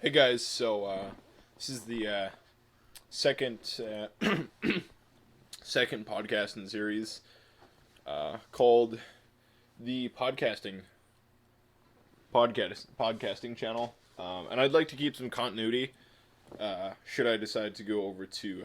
Hey guys, this is the second second podcast in the series called the podcasting channel, and I'd like to keep some continuity. Should I decide to go over to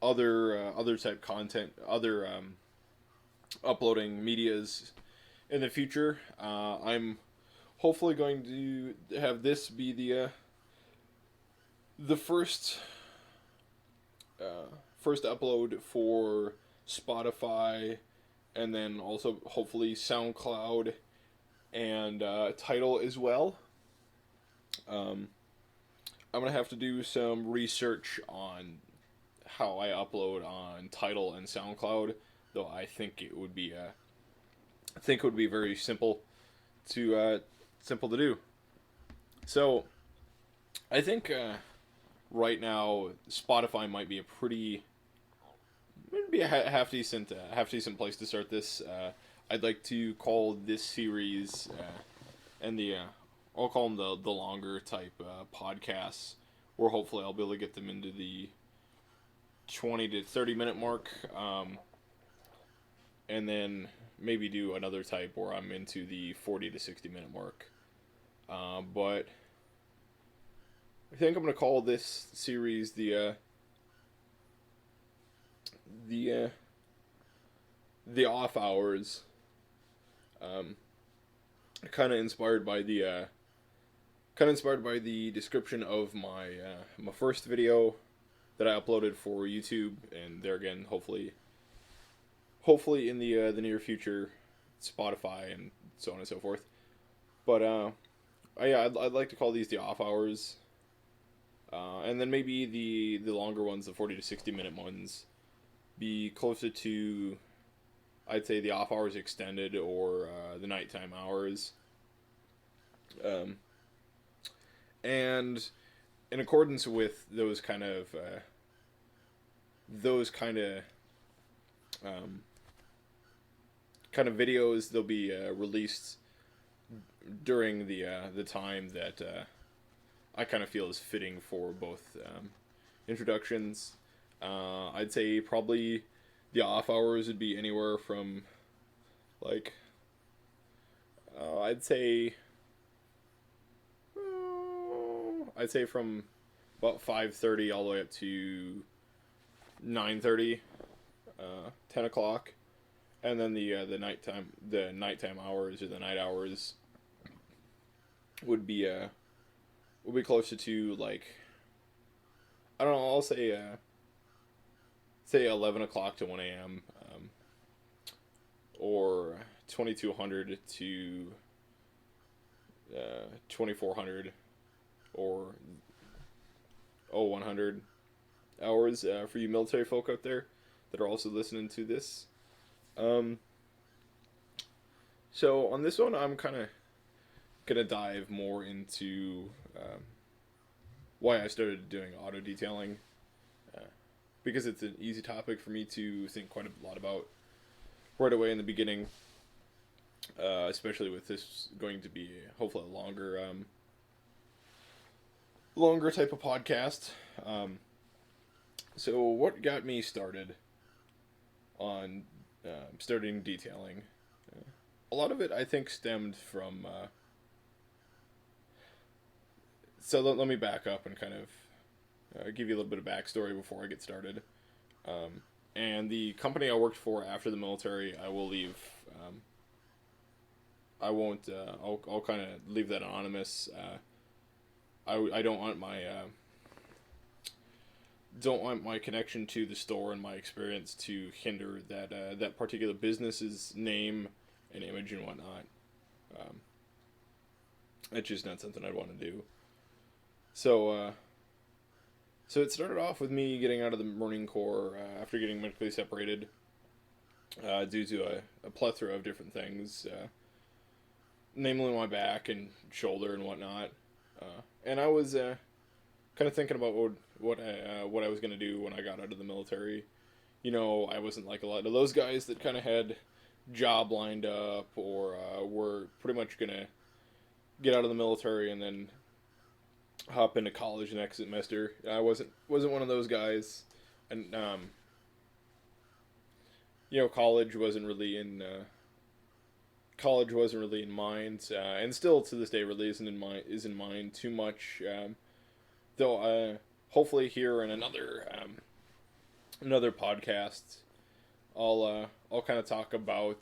other type content, other uploading medias in the future, I'm hopefully going to have this be the first upload for Spotify, and then also hopefully Soundcloud and Tidal as well. I'm gonna have to do some research on how I upload on Tidal and SoundCloud, though I think it would be very simple to do. So I think right now Spotify might be maybe a half decent place to start this. I'd like to call this series and the I'll call them the longer type podcasts, where hopefully I'll be able to get them into the 20 to 30 minute mark, and then maybe do another type where I'm into the 40 to 60 minute mark. But I think I'm gonna call this series the off hours. Kind of inspired by the description of my first video that I uploaded for YouTube, and there again, hopefully in the near future, Spotify and so on and so forth. But yeah, I'd like to call these the off hours, and then maybe the longer ones, the 40 to 60 minute ones, be closer to, I'd say, the off hours extended, or the nighttime hours. And in accordance with those kind of videos, they'll be released during the time that I kind of feel is fitting for both introductions. I'd say probably the off hours would be anywhere from, like, I'd say from about 5:30 all the way up to 9:30, 10 o'clock, and then the nighttime hours, or the night hours, would be closer to, like, I don't know, I'll say 11 o'clock to 1 a.m., or 2200 to 2400, or 0100 hours, for you military folk out there that are also listening to this. So on this one, I'm kind of gonna dive more into why I started doing auto detailing, because it's an easy topic for me to think quite a lot about right away in the beginning, especially with this going to be hopefully a longer type of podcast. So what got me started on starting detailing? A lot of it, I think, stemmed from. So let me back up and kind of give you a little bit of backstory before I get started. And the company I worked for after the military, I will leave. I won't. I'll kind of leave that anonymous. I don't want my connection to the store and my experience to hinder that particular business's name and image and whatnot. It's just not something I'd want to do. So it started off with me getting out of the Marine Corps after getting medically separated, due to a plethora of different things, namely my back and shoulder and whatnot. And I was kind of thinking about what I was going to do when I got out of the military. You know, I wasn't like a lot of those guys that kind of had job lined up, or were pretty much going to get out of the military and then hop into college next semester. I wasn't one of those guys, and college wasn't really in mind, and still to this day really isn't in mind too much. Though hopefully here in another podcast, I'll kind of talk about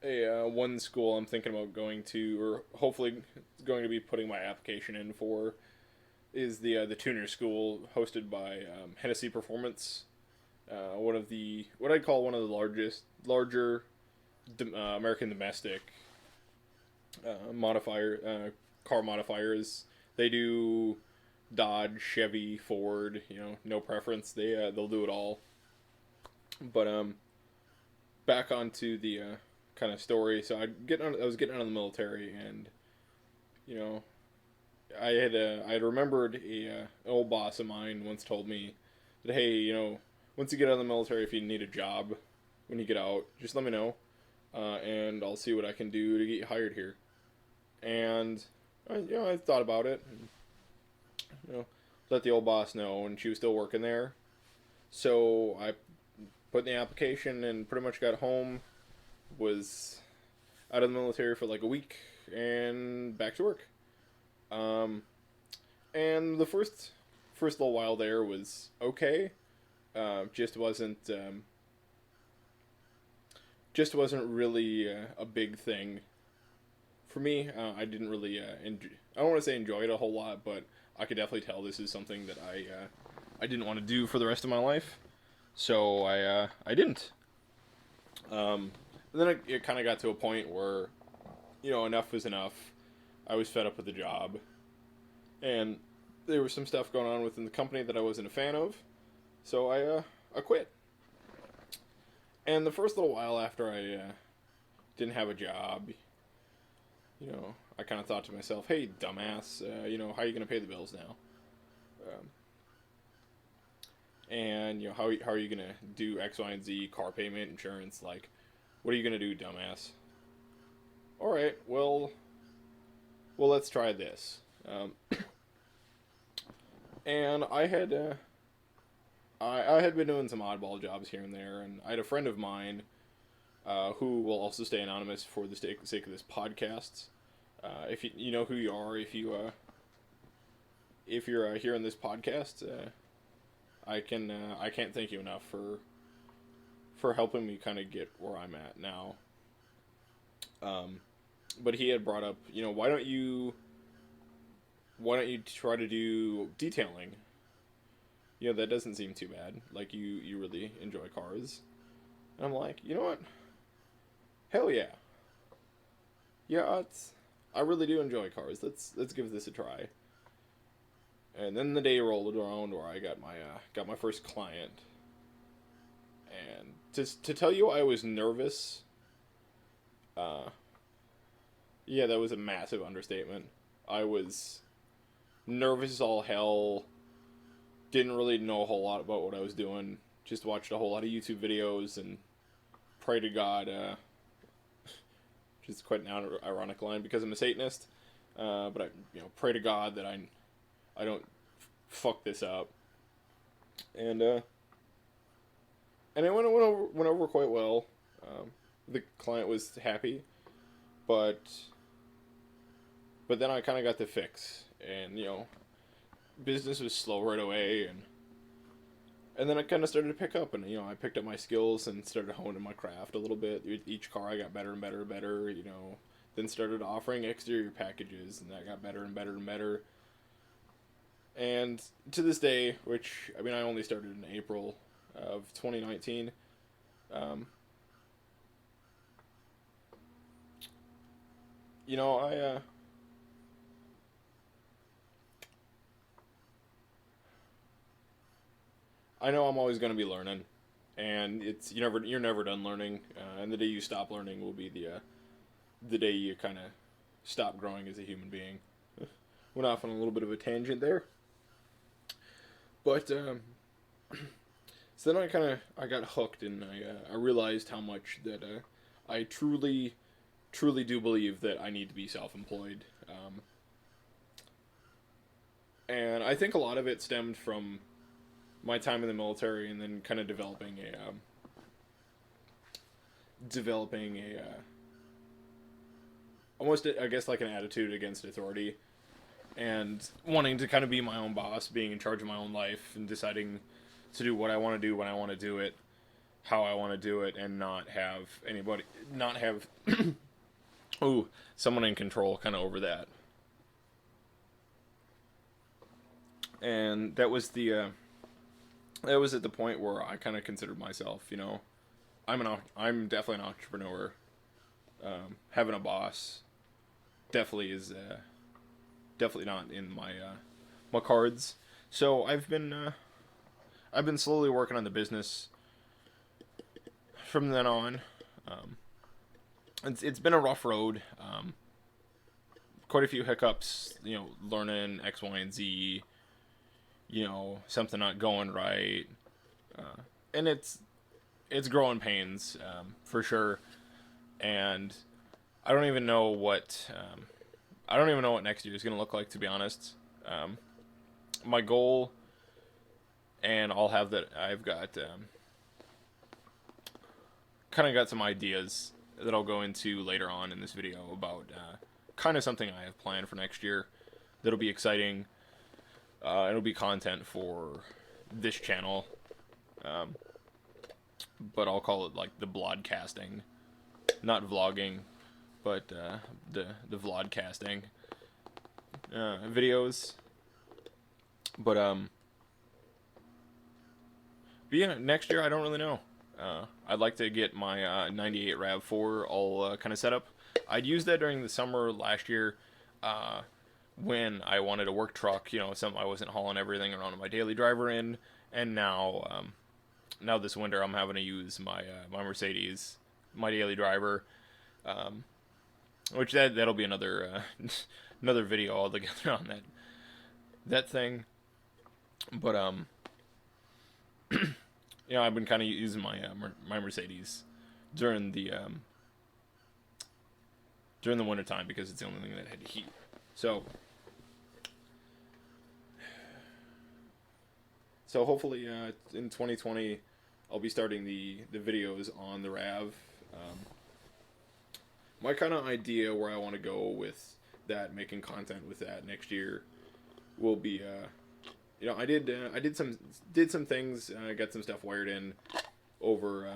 a one school I'm thinking about going to, or hopefully going to be putting my application in for, is the tuner school hosted by Hedtke Performance, what I'd call one of the larger American domestic car modifiers. They do Dodge, Chevy, Ford. No preference. They'll do it all. But back onto the kind of story. So I was getting out of the military, and I had remembered an old boss of mine once told me that, hey, once you get out of the military, if you need a job when you get out, just let me know, and I'll see what I can do to get you hired here. And I thought about it, and, let the old boss know, and she was still working there. So I put in the application and pretty much got home, was out of the military for like a week, and back to work. And the first little while there was okay. Just wasn't really a big thing for me. I didn't really I don't want to say enjoy it a whole lot, but I could definitely tell this is something that I didn't want to do for the rest of my life. So I didn't. Then it kind of got to a point where, enough was enough. I was fed up with the job, and there was some stuff going on within the company that I wasn't a fan of. So I quit. And the first little while after I didn't have a job, I kind of thought to myself, hey, dumbass, how are you going to pay the bills now? And, how are you going to do X, Y, and Z, car payment, insurance, like, what are you going to do, dumbass? All right, well, let's try this. And I had been doing some oddball jobs here and there, and I had a friend of mine who will also stay anonymous for the sake of this podcast. If you know who you are, if you're hearing this podcast, I can't thank you enough for helping me kind of get where I'm at now. But he had brought up, why don't you try to do detailing? That doesn't seem too bad. Like, you really enjoy cars. And I'm like, you know what? Hell yeah. Yeah, I really do enjoy cars. Let's give this a try. And then the day rolled around where I got my first client. And to tell you I was nervous, yeah, that was a massive understatement. I was nervous as all hell. Didn't really know a whole lot about what I was doing. Just watched a whole lot of YouTube videos and pray to God, which is quite an ironic line because I'm a Satanist. But I pray to God that I don't fuck this up. And it went over quite well. The client was happy, but then I kind of got the fix, and business was slow right away, and then I kind of started to pick up, and I picked up my skills and started honing my craft a little bit. Each car I got better and better and better, then started offering exterior packages, and that got better and better and better. And to this day, which I only started in April of 2019, I know I'm always going to be learning, and you're never done learning, and the day you stop learning will be the day you kind of stop growing as a human being. Went off on a little bit of a tangent there, but so then I got hooked, and I realized how much that I truly do believe that I need to be self-employed. And I think a lot of it stemmed from my time in the military, and then kind of developing a almost, I guess, like an attitude against authority, and wanting to kind of be my own boss, being in charge of my own life, and deciding to do what I want to do when I want to do it, how I want to do it, and not have someone in control kind of over that. And that was at the point where I kind of considered myself, I'm definitely an entrepreneur. Having a boss definitely is definitely not in my cards. So I've been slowly working on the business from then on. It's been a rough road. Quite a few hiccups, learning X, Y, and Z. Something not going right, and it's growing pains, for sure. And I don't even know what next year is going to look like, to be honest. My goal, and I've got kind of got some ideas that I'll go into later on in this video about kind of something I have planned for next year that'll be exciting. It'll be content for this channel, but I'll call it like the vlogcasting, not vlogging, but the vlogcasting videos. But yeah, next year I don't really know. I'd like to get my 98 RAV4 all kind of set up. I'd used that during the summer last year. When I wanted a work truck, something I wasn't hauling everything around my daily driver in, and now this winter I'm having to use my Mercedes, my daily driver, which that'll be another another video altogether on that thing. But I've been kind of using my Mercedes during the winter time because it's the only thing that had heat. So hopefully in 2020 I'll be starting the videos on the RAV. My kind of idea where I want to go with that, making content with that next year, will be I did some things, got some stuff wired in over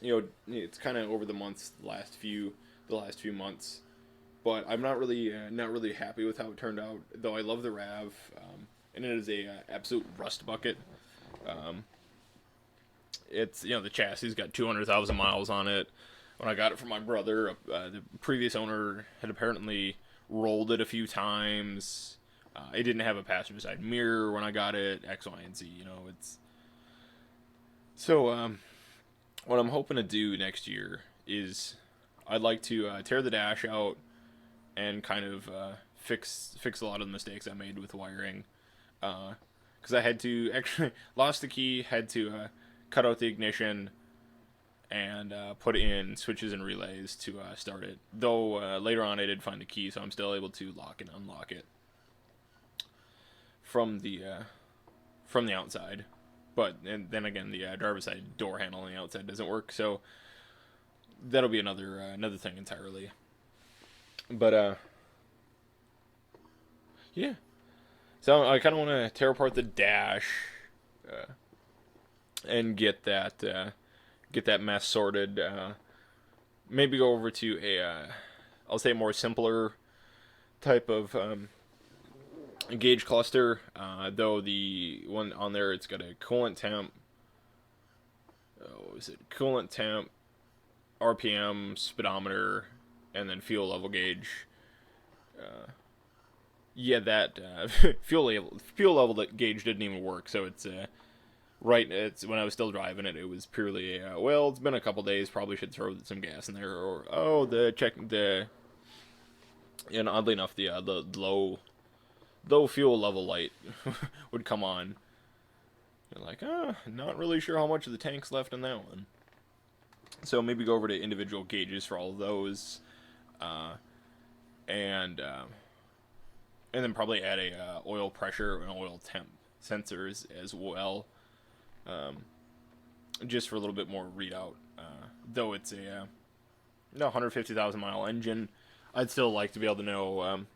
it's kind of over the last few months. But I'm not really happy with how it turned out. Though I love the RAV, and it is a absolute rust bucket. It's the chassis got 200,000 miles on it. When I got it from my brother, the previous owner had apparently rolled it a few times. It didn't have a passenger side mirror when I got it. X, Y, and Z. It's so. What I'm hoping to do next year is I'd like to tear the dash out and kind of fix a lot of the mistakes I made with wiring, because I had to actually lost the key, had to cut out the ignition and put in switches and relays to start it. Though later on I did find the key, so I'm still able to lock and unlock it from the outside. But and then again, the driver's side door handle on the outside doesn't work, so that'll be another thing entirely. But yeah. So I kind of want to tear apart the dash and get that mess sorted. Maybe go over to I'll say more simpler type of gauge cluster. Though the one on there, it's got a coolant temp. Coolant temp, RPM, speedometer, and then fuel level gauge. That fuel level that gauge didn't even work. So it's it's when I was still driving it, it was purely it's been a couple days, probably should throw some gas in there, or and oddly enough, the low fuel level light would come on. You're like, not really sure how much of the tank's left in that one. So maybe go over to individual gauges for all of those, and and then probably add a oil pressure and oil temp sensors as well, just for a little bit more readout. Though it's a 150,000 mile engine, I'd still like to be able to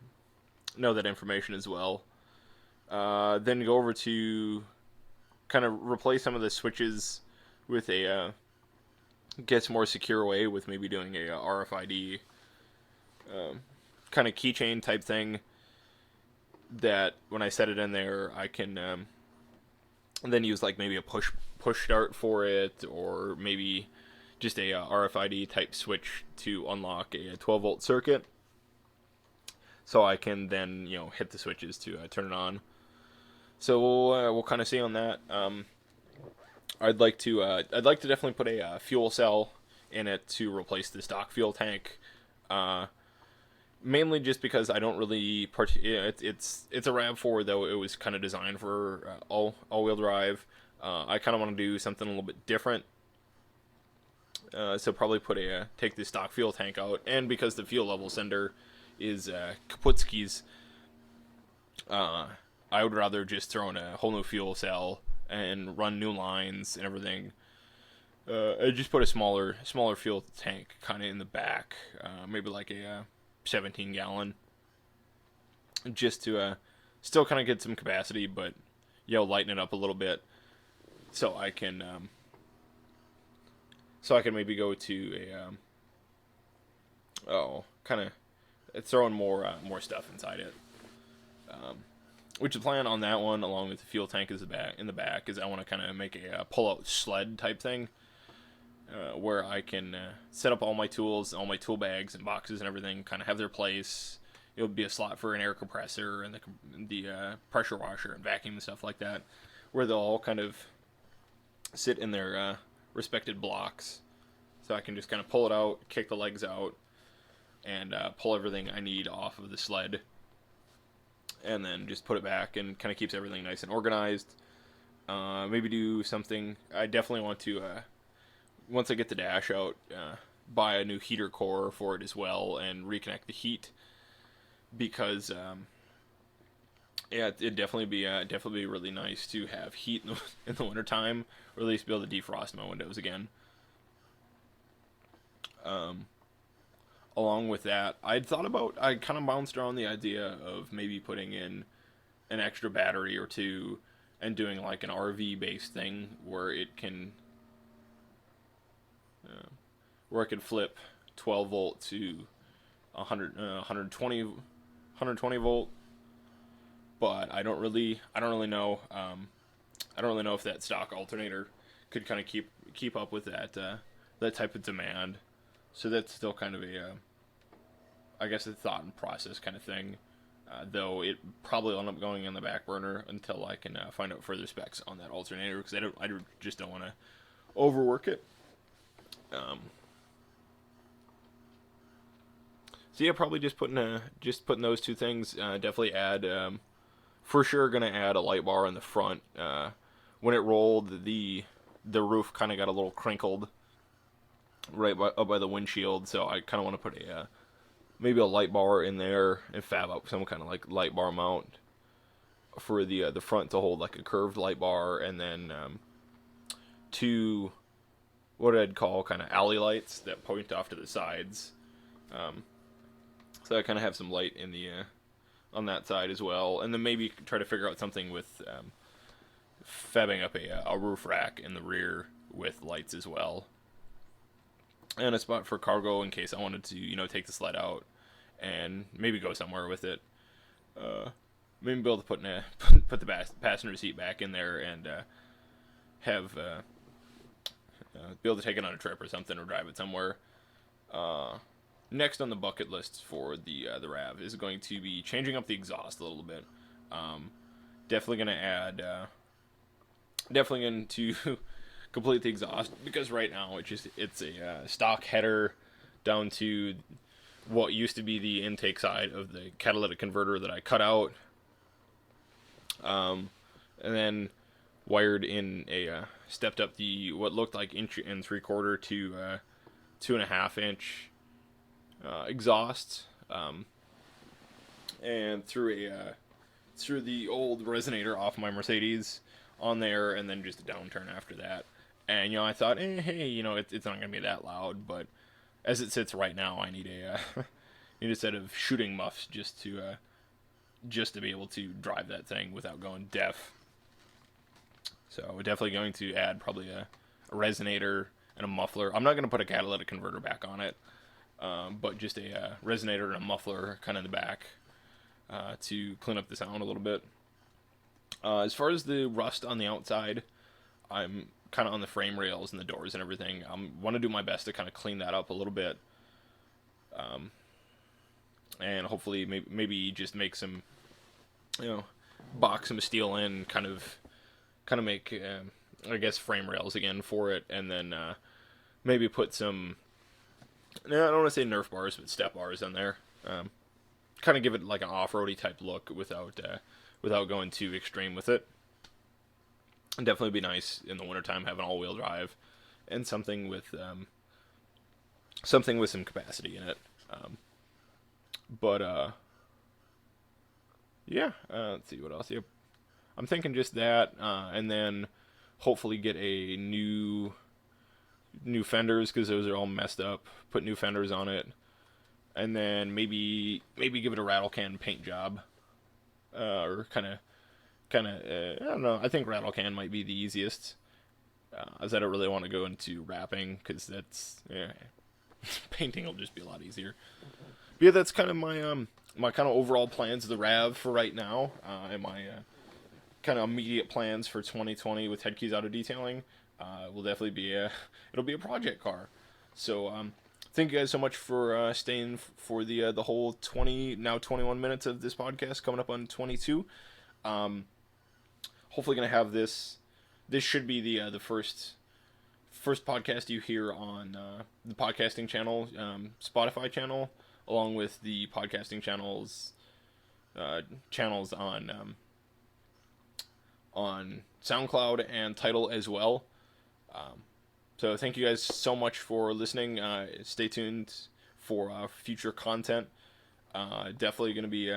know that information as well. Then go over to kind of replace some of the switches with a gets more secure way with maybe doing a RFID kind of keychain type thing, that when I set it in there, I can then use like maybe a push start for it, or maybe just a RFID type switch to unlock a 12 volt circuit, so I can then hit the switches to turn it on. So we'll kind of see on that. I'd like to definitely put a fuel cell in it to replace the stock fuel tank. Mainly just because I don't really it's a RAV4, though it was kind of designed for all-wheel drive. I kind of want to do something a little bit different. So probably take the stock fuel tank out, and because the fuel level sender is Kaputski's, I would rather just throw in a whole new fuel cell and run new lines and everything. I just put a smaller fuel tank kind of in the back, maybe like a 17 gallon, just to still kind of get some capacity, but lighten it up a little bit, so I can maybe go to a kind of throwing more stuff inside it. Which the plan on that one, along with the fuel tank in the back, is I want to kind of make a pull-out sled type thing, where I can set up all my tools, all my tool bags and boxes and everything, kind of have their place. It'll be a slot for an air compressor and the pressure washer and vacuum and stuff like that, where they'll all kind of sit in their respected blocks. So I can just kind of pull it out, kick the legs out, and pull everything I need off of the sled, and then just put it back, and kind of keeps everything nice and organized. Maybe do something. I definitely want to, once I get the dash out, buy a new heater core for it as well, and reconnect the heat, because it'd definitely be really nice to have heat in the wintertime, or at least be able to defrost my windows again. Along with that, I kind of bounced around the idea of maybe putting in an extra battery or two and doing like an RV based thing where it can, where I could flip 12 volt to 120 volt, but I don't really know. I don't really know if that stock alternator could kind of keep up with that type of demand. So that's still kind of I guess a thought and process kind of thing. Though it probably will end up going on the back burner until I can find out further specs on that alternator, because I just don't want to overwork it. So yeah, probably just putting those two things. Definitely add, for sure, gonna add a light bar in the front. When it rolled, the roof kind of got a little crinkled up by the windshield, so I kind of want to put maybe a light bar in there and fab up some kind of like light bar mount for the front to hold like a curved light bar, and then two what I'd call kind of alley lights that point off to the sides. So I kind of have some light in the on that side as well, and then maybe try to figure out something with fabbing up a roof rack in the rear with lights as well, and a spot for cargo in case I wanted to take the sled out and maybe go somewhere with it. Maybe be able to put the passenger seat back in there and have be able to take it on a trip or something, or drive it somewhere. Next on the bucket list for the RAV is going to be changing up the exhaust a little bit. Definitely going to complete the exhaust, because right now it's a stock header down to what used to be the intake side of the catalytic converter that I cut out, and then wired in stepped up the what looked like 1 3/4 to 2.5 inch exhaust, and threw the old resonator off my Mercedes on there, and then just a downturn after that. And I thought, hey, it's not gonna be that loud, but as it sits right now, I need need a set of shooting muffs just to be able to drive that thing without going deaf. So we're definitely going to add probably a resonator and a muffler. I'm not going to put a catalytic converter back on it, but just a resonator and a muffler kind of in the back to clean up the sound a little bit. As far as the rust on the outside, I'm kind of on the frame rails and the doors and everything. I want to do my best to kind of clean that up a little bit, and hopefully maybe just make some, box some steel in, kind of make, I guess, frame rails again for it, and then maybe put some, I don't want to say Nerf bars, but step bars on there. Kind of give it like an off-roady type look without going too extreme with it. It'd definitely be nice in the wintertime having all-wheel drive and something with some capacity in it. Yeah, let's see what else. Yep. I'm thinking just that, and then hopefully get a new fenders, because those are all messed up. Put new fenders on it, and then maybe give it a rattle can paint job, or kind of I don't know. I think rattle can might be the easiest, as I don't really want to go into wrapping, because that's painting will just be a lot easier. But yeah, that's kind of my kind of overall plans of the RAV for right now, and my kind of immediate plans for 2020 with Hedtke's Auto Detailing. Will definitely be it'll be a project car. So thank you guys so much for staying for the whole 21 minutes of this podcast, coming up on 22. Hopefully gonna have this should be the first podcast you hear on the podcasting channel, Spotify channel, along with the podcasting channels on SoundCloud and Tidal as well. So thank you guys so much for listening. Stay tuned for future content. Definitely gonna be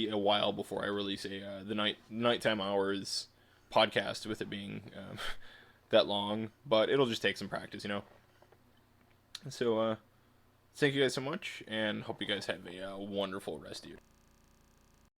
a while before I release the nighttime hours podcast, with it being that long. But it'll just take some practice, So thank you guys so much, and hope you guys have a wonderful rest of your day.